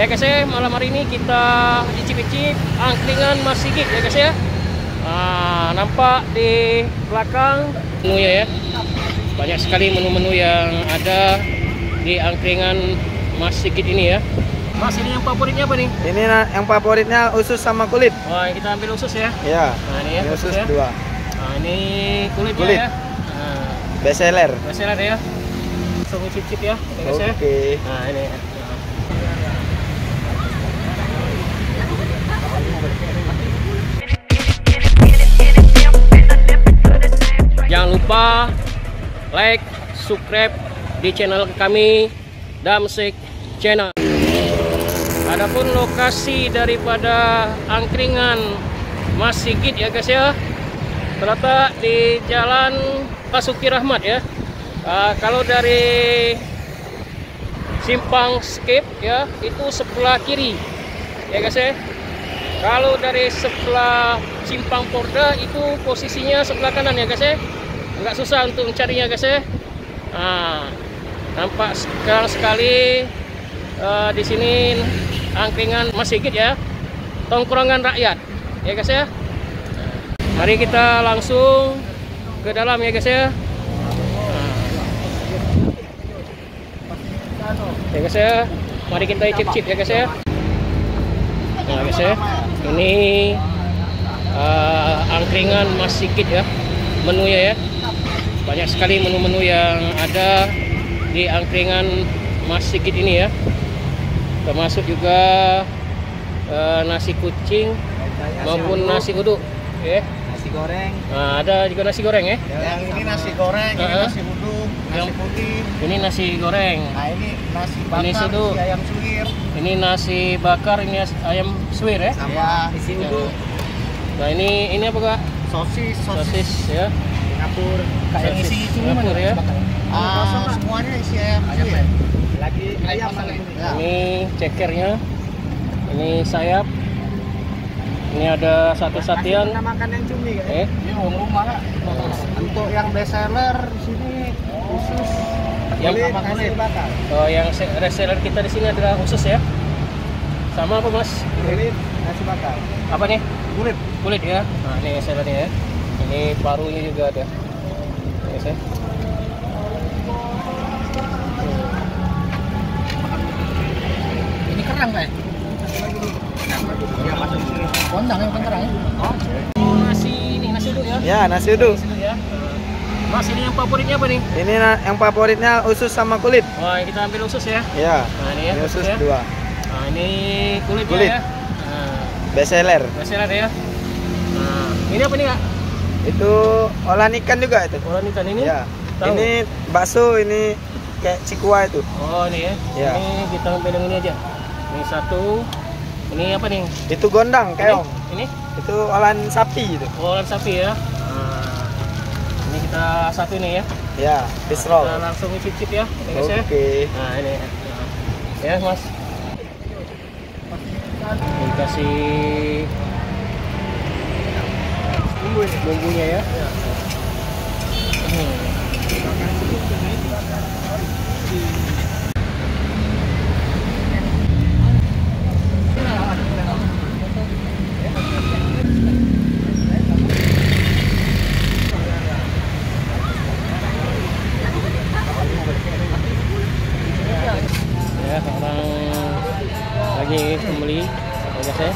Ya guys ya, malam hari ini kita icip-icip angkringan Mas Sigit ya guys ya. Nampak di belakang menunya ya. Banyak sekali menu-menu yang ada di angkringan Mas Sigit ini ya. Mas, ini yang favoritnya apa nih? Ini yang favoritnya usus sama kulit. Wah, kita ambil usus ya. Iya. Nah, ini ya, usus ya. 2. Nah, ini kulitnya Kulit. ya. Best seller. Best seller ya. Langsung icip-icip ya, guys ya. Oke. Nah, ini. Jangan lupa like, subscribe di channel kami Damsik Channel. Adapun lokasi daripada angkringan Mas Sigit ya guys ya, terletak di Jalan Basuki Rahmat ya. Kalau dari Simpang Skip ya, itu sebelah kiri ya guys ya. Kalau dari sebelah Simpang Porda itu posisinya sebelah kanan ya guys ya. Nggak susah untuk mencarinya guys ya. Nampak sekarang sekali di sini angkringan Mas Sigit ya, tongkrongan rakyat ya guys ya. Mari kita langsung ke dalam ya guys ya. Ya guys ya, mari kita icip-icip ya guys ya. Nah guys ya, ini angkringan Mas Sigit ya, menunya ya. Banyak sekali menu-menu yang ada di angkringan Mas Sigit ini ya. Termasuk juga nasi kucing maupun nasi uduk ya. Nasi goreng. Ada juga nasi goreng ya. Yang ini nasi goreng, ini nasi uduk, nasi putih. Ini nasi goreng. Nah, ini nasi bakar, Ini uduk. ayam suwir. Ini nasi bakar, ini ayam suwir ya. Sama isi uduk. Nah, ini apa Kak? Sosis ya. Singapura. Kayak isi Singapura ya. Semuanya isi ayam suwir. Lagi ayam ya. Ini cekernya. Ini sayap. Ini ada satu satian. Kita makan yang cumi kan? Ini rumah Kak. Untuk yang best seller di sini khusus Yang kulit nasi bakar. Yang reseller kita di sini adalah khusus ya. Sama apa Mas? Kulit nasi bakar. Apa nih? Kulit. Kulit ya. Nah, ini sellernya ya. Ini parunya juga ada. Ini saya. Ini kerang Pak. Ya, masuk sini. Kondang yang kerang ya. Oh, nasi uduk ya. Ya, nasi uduk. Nasi uduk ya. Mas, ini yang favoritnya apa nih? Ini yang favoritnya usus sama kulit. Wah, kita ambil usus ya. Ya. Nah, ini ya. Ini usus ya. 2. Nah, ini kulitnya Kulit. ya. Nah, Best seller. best seller ya. Nah, ini apa nih Kak? Itu olahan ikan juga itu. Olahan ikan ini? Ya. Tahu? Ini bakso, ini kayak cikua itu. Oh, ini ya. Ya. Ini kita ambil yang ini aja. Ini satu. Ini apa nih? Itu gondang, keong. Ini? Itu olahan sapi itu. Olahan sapi ya. Nah, ini kita satu ini ya. Ya, fish roll. Kita langsung icip-icip ya, guys ya. Oke. Nah, ini. Ya, Mas. Ini kasih bumbunya ya. Ya, orang lagi membeli ya guys ya.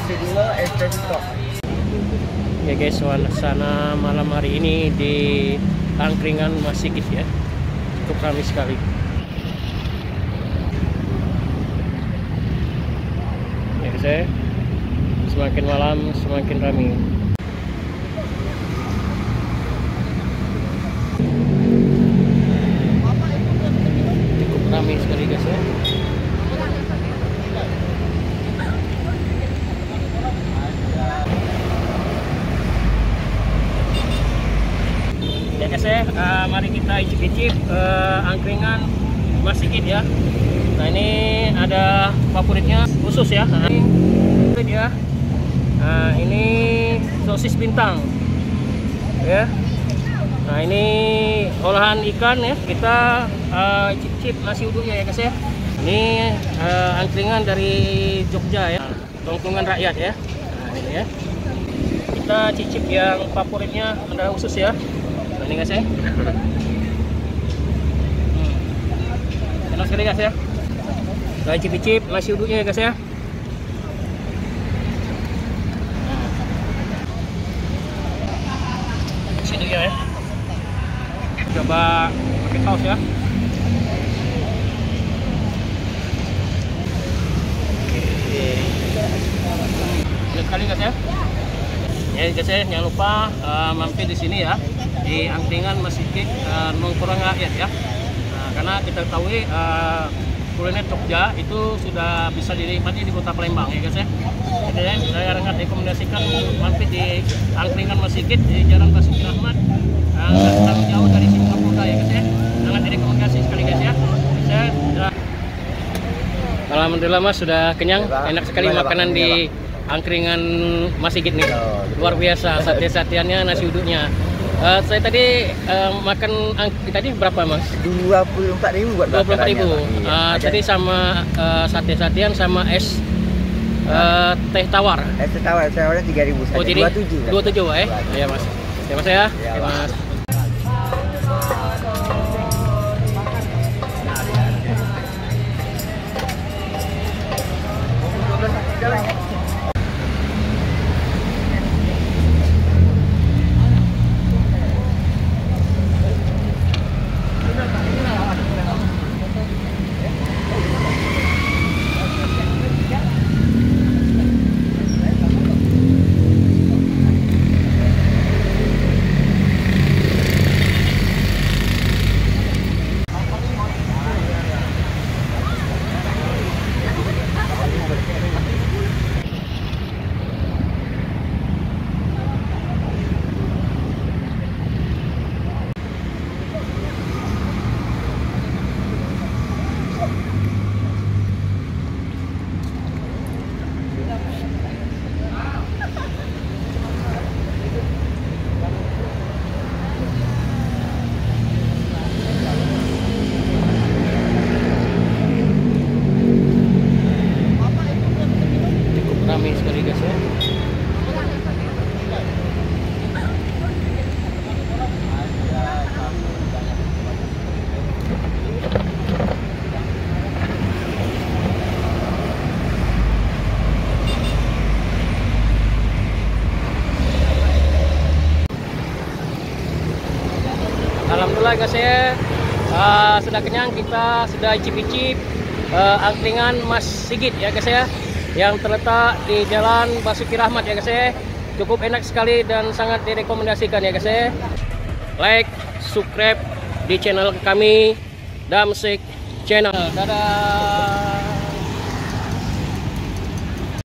Ya guys, suasana malam hari ini di angkringan Mas Sigit ya, cukup ramai sekali. Ya guys ya, semakin malam semakin ramai. Cukup ramai sekali guys ya. Ya guys ya, mari kita icip-icip angkringan Mas Sigit ya. Nah, ini ada favoritnya khusus ya. Nah, ini ya. Nah, ini sosis bintang ya. Nah, ini olahan ikan ya. Kita cicip nasi uduknya ya guys ya. Ini angkringan dari Jogja ya, tongkongan rakyat ya. Nah, ini ya. Kita cicip yang favoritnya ada usus ya. Nah, ini guys ya. Enak sekali guys ya. Kita cicip nasi uduknya ya guys ya. Nasi uduknya ya. Coba pakai saus ya. Enak sekali guys ya. Ya guys ya, jangan lupa mampir di sini ya, di angkringan Masjid nongkrong rakyat ya. Nah, karena kita ketahui kuliner Jogja itu sudah bisa dinikmati di Kota Palembang ya guys ya. Jadi saya sangat rekomendasikan mampir di angkringan Masjid di Jalan Basuki Rahmat, nggak terlalu jauh dari Singapura ya guys ya. Sangat direkomendasi sekali guys ya. Alhamdulillah Mas sudah kenyang, enak sekali makanan di angkringan Mas Sigit nih, luar biasa sate-sateannya, nasi uduknya. Saya tadi makan tadi berapa Mas? 24.000 buat 24.000. Tadi sama sate-satean sama es teh tawar. Es teh tawar saya 3.000 saja. Oh jadi 27 ya Mas. Ya Mas ya. Ya, Ya Mas. Ramai sekali guys ya. Alhamdulillah guys ya, sudah kenyang, kita sudah icip-icip angkringan Mas Sigit ya guys ya, yang terletak di Jalan Basuki Rahmat ya guys ya. Cukup enak sekali dan sangat direkomendasikan ya guys ya. Like, subscribe di channel kami Damsik Channel. Dadah.